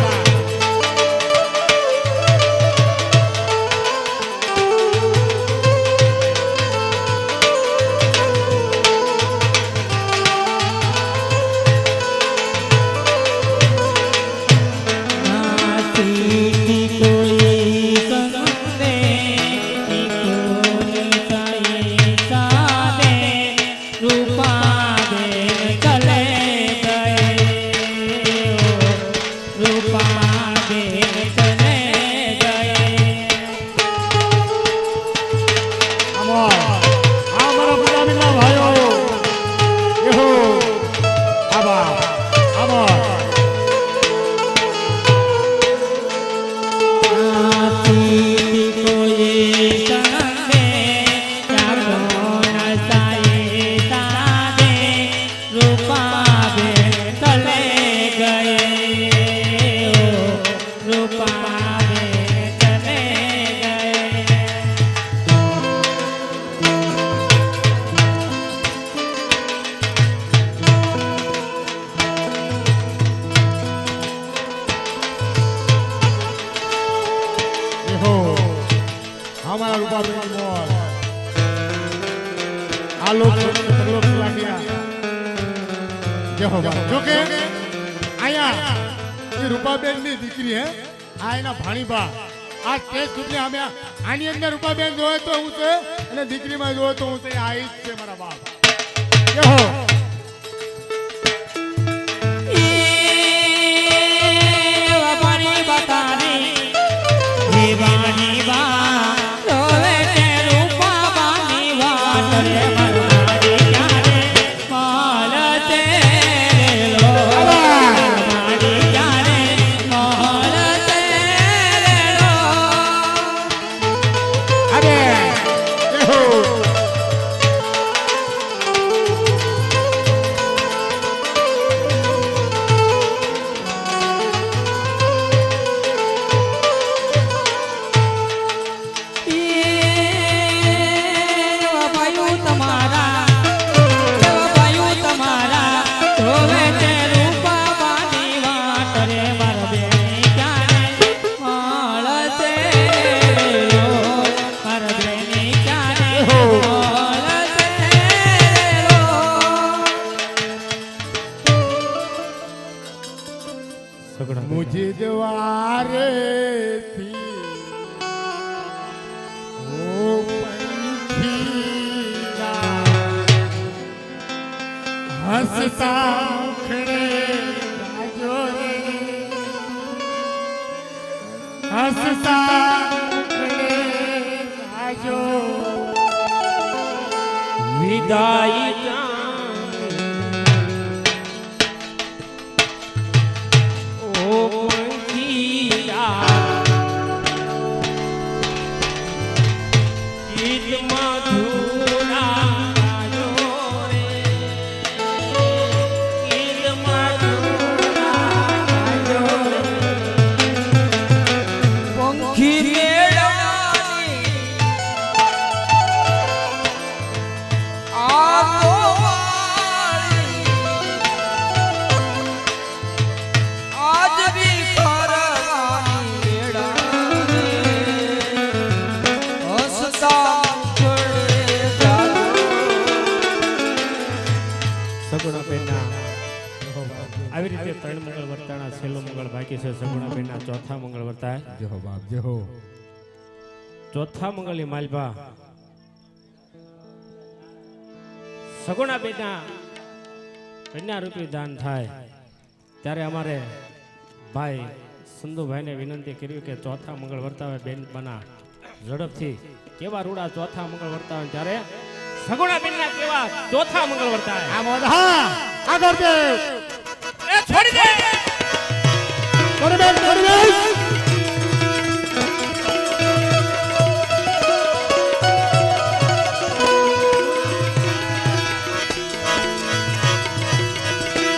અમારા રૂપાબેન મોર આ લોક લાગ્યા. જેહો બાપ. જો કે આયા એ રૂપાબેન ની દીકરી હે, આ એના ભાણીબા. આ સ્ટેજ સુધી અમે આની અંદર રૂપાબેન જોયે તો હું છે અને દીકરીમાં જોયે તો હું છે. આ જ છે મારા બાપ. જેહો मुझे द्वारे थी ओ पंखीरा हंसता खड़े राजो रे हंसता खड़े राजो વિદાય આ વર્તાના છેલ્લું મંગળ બાકી છે સગુણાબેનના ચોથા મંગળ વર્તાય જય હો બાપ જય હો. ચોથા મંગળની માલપા સગુણાબેનના કન્યા રૂપી દાન થાય ત્યારે અમારે ભાઈ સંધુભાઈને વિનંતી કર્યું કે ચોથા મંગળ વર્તાવે બેન બના ઝડપથી કેવા રૂડા ચોથા મંગળ વર્તાવે ત્યારે સગુણાબેનના કેવા ચોથા મંગળ વર્તાવે આ મોઢા આગળ દે એ છોડી દે કરી દે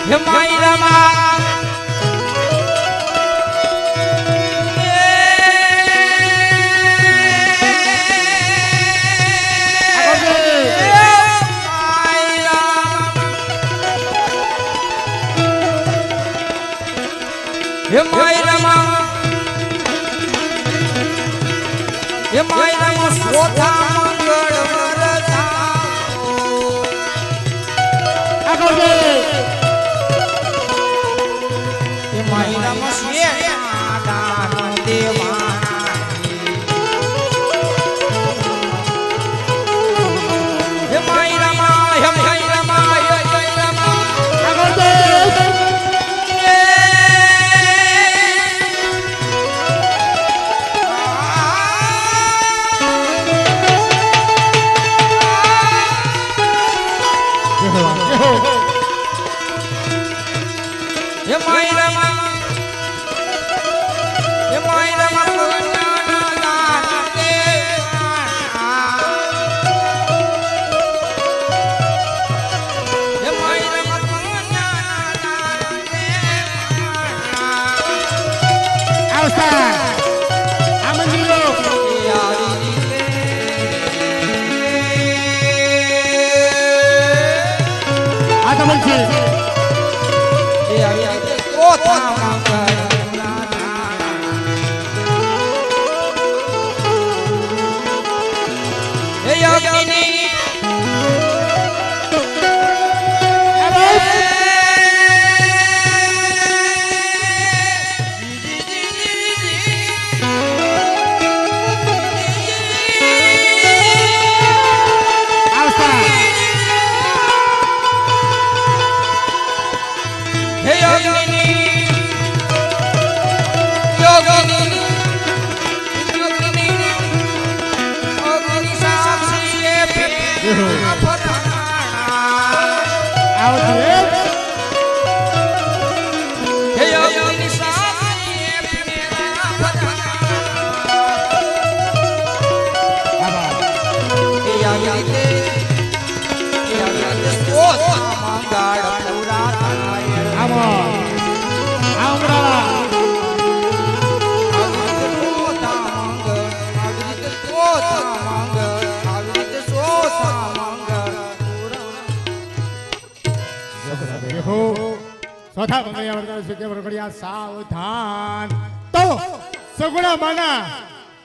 હે માઈ રમા હે માઈ રમા હે માઈ રમા સોથા મંગળ વરતા આગળ દે હે માઈ રમા શિયા દાન દેવા હે માઈ રમા હે માઈ રમા હે માઈ રમા આગળ દે હે માઈ રમા હે માઈ રમા કોના દાન દેવા હે માઈ રમા કોના દાન દેવા આવતા આ મંદિરો આ તો મંદિર ચોથા મંગળિયા વર્તાવે છે કે વરઘડિયા સાવધાન તો સગુણા માના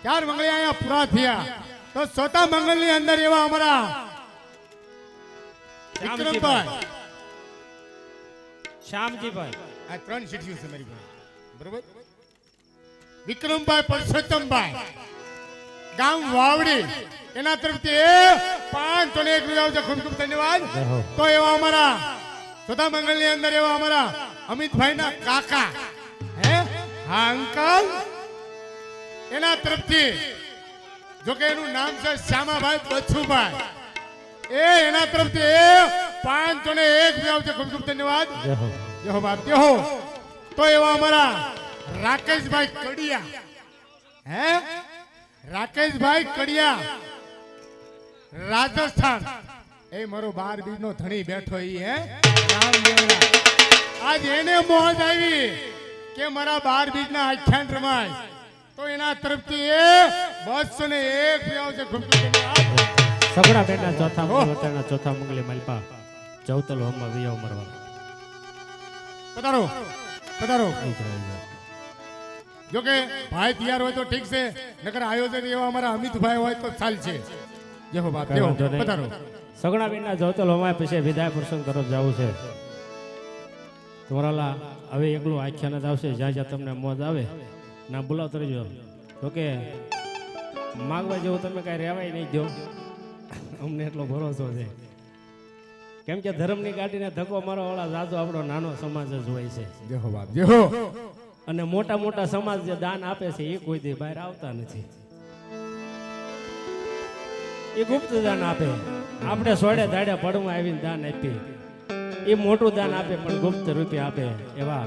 ચાર મંગળિયા અહીંયા પૂરા થયા તો ચોથા મંગળની અંદર એવા અમારા વિક્રમભાઈ શ્યામજીભાઈ આ ત્રણ સીટીઓ છે મારી પાસે બરોબર વિક્રમભાઈ પરસોત્તમભાઈ ગામ વાવડી એના તરફથી 5 અને 1 રૂપિયા ખૂબ ખૂબ ધન્યવાદ તો એવા અમારા ચોથા મંગળની અંદર એવા અમારા અમિતભાઈ ના કાકા હે હા અંકલ એના તરફથી જો કે એનું નામ છે શ્યામાભાઈ બચ્છુભાઈ એના તરફથી 5 અને 1 રૂપિયા ખૂબ ખૂબ ધન્યવાદ જય હો બાપ જય હો તો એવા અમારા રાકેશભાઈ કડિયા હે રાકેશભાઈ કડિયા રાજસ્થાન એ મારો 12 બીજ નો ધણી બેઠો ઈ હે રામ દેવડા આજ એને મોજ આવી કે મારા 12 બીજ ના આખ્યાન રમાય તો એના તરફથી 201 રૂપિયા છે ખૂબ સગડા બેનના ચોથા મંગળના ચોથા મંગળી માલપા ચૌતલ હોમમાં વિયાવ મરવા પધારો પધારો જો કે ભાઈ તૈયાર હોય તો ઠીક છે નકર આયોજન એવા અમારા અમિતભાઈ હોય તો ચાલશે જય હો બાપ જય હો પધારો સગડા બેનના ચૌતલ હોમાય પછી વિદાય પ્રસંગ તરફ જવું છે તમારા હવે એકલું આખ્યાન જ આવશે જ્યાં જ્યાં તમને મોજ આવે ના બોલાવતો રહેજો. જોકે માગવા જેવું તમે કાંઈ રહેવાય નહીં જો, અમને એટલો ભરોસો છે. કેમ કે ધર્મની ગાડીને ધક્કો મારો વાળા જાજો આપણો નાનો સમાજ જ હોય છે. જય હો બાપ જય હો. અને મોટા મોટા સમાજ જે દાન આપે છે એ કોઈ દી બહાર આવતા નથી. એ ગુપ્ત દાન આપે. આપણે સોડે દાડે પડમાં આવીને દાન આપીએ એ મોટું દાન આપે પણ ગુપ્ત રૂપે આપે. એવા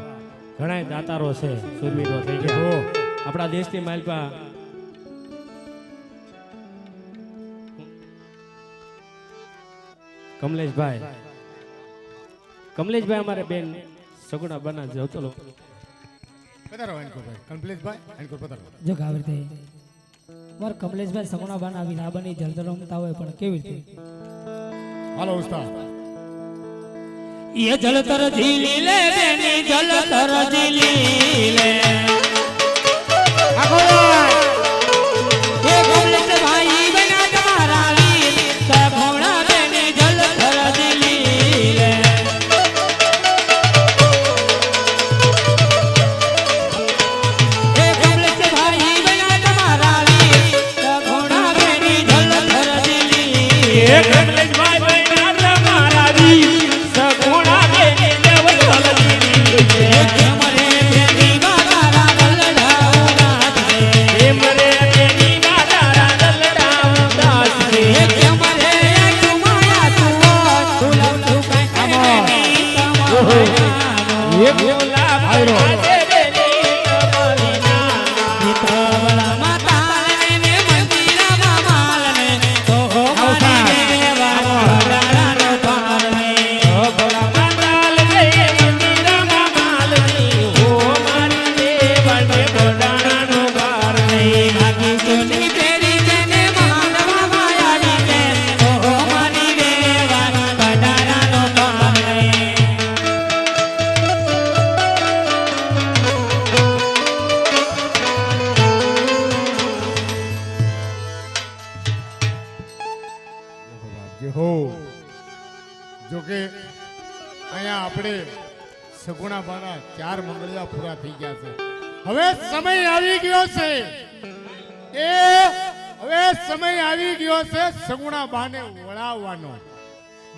ઘણા દાતારો છે, સુરવીરો થઈ ગયા આપણા દેશની માલપા. કમલેશભાઈ અમારે બેન સગુણા બના જાવ. ચલો પધારો અંકુરભાઈ, કમલેશભાઈ અંકુર પધારો. જો કે આવી રીતે મારે કમલેશભાઈ સગુણા બાન આવીને આ બની જલદર રમતા હોય પણ કેવી રીતે? હાલો ઉસ્તાદ. ये जलतर झीली ले बेनी जलतर झीली ले ये कमलेश भाई बना तुम्हारा वीर सगुणा बेनी जलतर झीली ले ये कमलेश भाई बना तुम्हारा वीर सगुणा बेनी जलतर झीली ये कमलेश भाई बना तुम्हारा वीर सगुणा बेनी जलतर झीली मरे बेनी बारा दलडाउना हे मरे बेनी बारा दलडाउना हे मरे तुमाया तुलो तुका कमनी ये बोला भाईरो दे बेनी कमलीना मित्रवला माता ने मंदिरा मामाल ने तो मारी देवा नो पार में ओ भोला माताल ने मंदिरा मामाल ने हो मारी देवा ने गोडाणा नो पार में भागी सोनी तेरी जने महानवा माया ने ओ मारी देवा गोडाणा नो पार में જય હો. જો કે અહીંયા આપણે સગુણા બાના 4 મંગળિયા પૂરા થઈ ગયા છે. હવે સમય આવી ગયો છે હવે સમય આવી ગયો છે સગુણા બાને વળાવવાનો.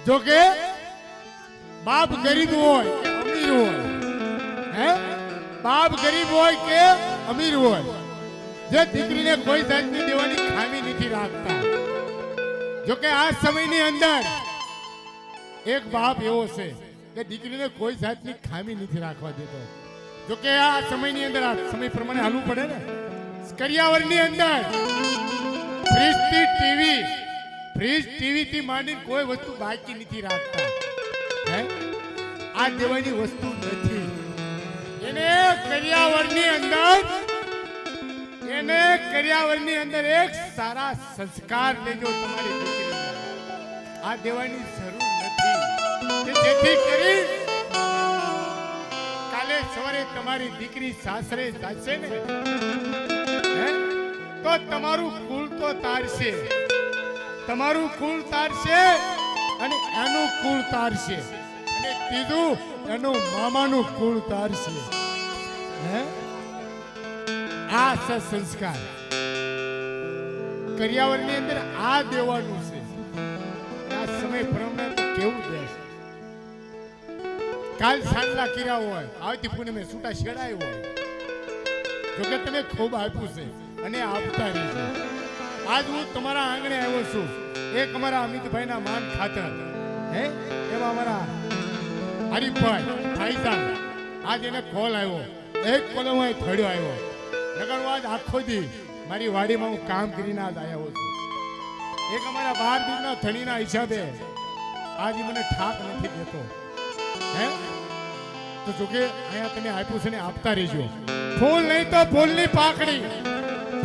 જો કે બાપ ગરીબ હોય કે અમીર હોય, બાપ ગરીબ હોય કે અમીર હોય, જે દીકરીને કોઈ જાતની દેવાની ખામી નથી રાખતા. જો કે આ સમયની અંદર એક બાપ એવો છે કે દીકરીને કોઈ જાતની ખામી નથી રાખવા દેતો. જો કે આ સમયની અંદર આ સમય પ્રમાણે હાલવું પડે ને. કરિયાવરની અંદર ફ્રીજ ટીવી થી માંડીને કોઈ વસ્તુ બાકી નથી રાખતા. આ દેવાની વસ્તુ નથી. એને કરિયાવરની અંદર એક સારા સંસ્કાર લેજો તમારી દીકરીને. આ દેવાની જરૂર નથી કે જેથી કરી કાલે સવારે તમારી દીકરી સાસરે જશે ને તો તમારું કુલ તો તારશે, તમારું કુલ તારશે અને એનું કુલ તારશે અને ત્રીજું એનું મામાનું કુળ તારશે. આ છે સંસ્કાર. કરિયાવરની અંદર આ દેવાનું છે. આ સમય પ્રમાણે તો કેવું દેશ. કાલ સાંજના કિરા હોય, આવતી પૂનમે છૂટા છેડાય હોય. જોકે તમે ખૂબ આપ્યું છે અને આપતા રહેજો. આજ હું તમારા આંગણે આવ્યો છું એક અમારા અમિતભાઈના માન ખાતર. એમાં અમારા હરીફભાઈ ભાઈસાન આજ એને કોલ આવ્યો. એક કોલ હું થડ્યો આવ્યો. નગર આજ આખો દી મારી વાડીમાં હું કામ કરીને આજ આવ્યો છું. એક અમારા 12 દૂધના ધણીના હિસાબે આજ મને ઠાક નથી દેતો. તો જોકે અહીંયા તમે આપ્યું છે ને આપતા રહેજો. ફૂલ નહીં તો ફૂલની પાંખડી,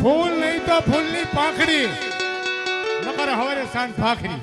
ફૂલ નહીં તો ફૂલની પાંખડી, નકર હવારે સાંજ ભાખરી.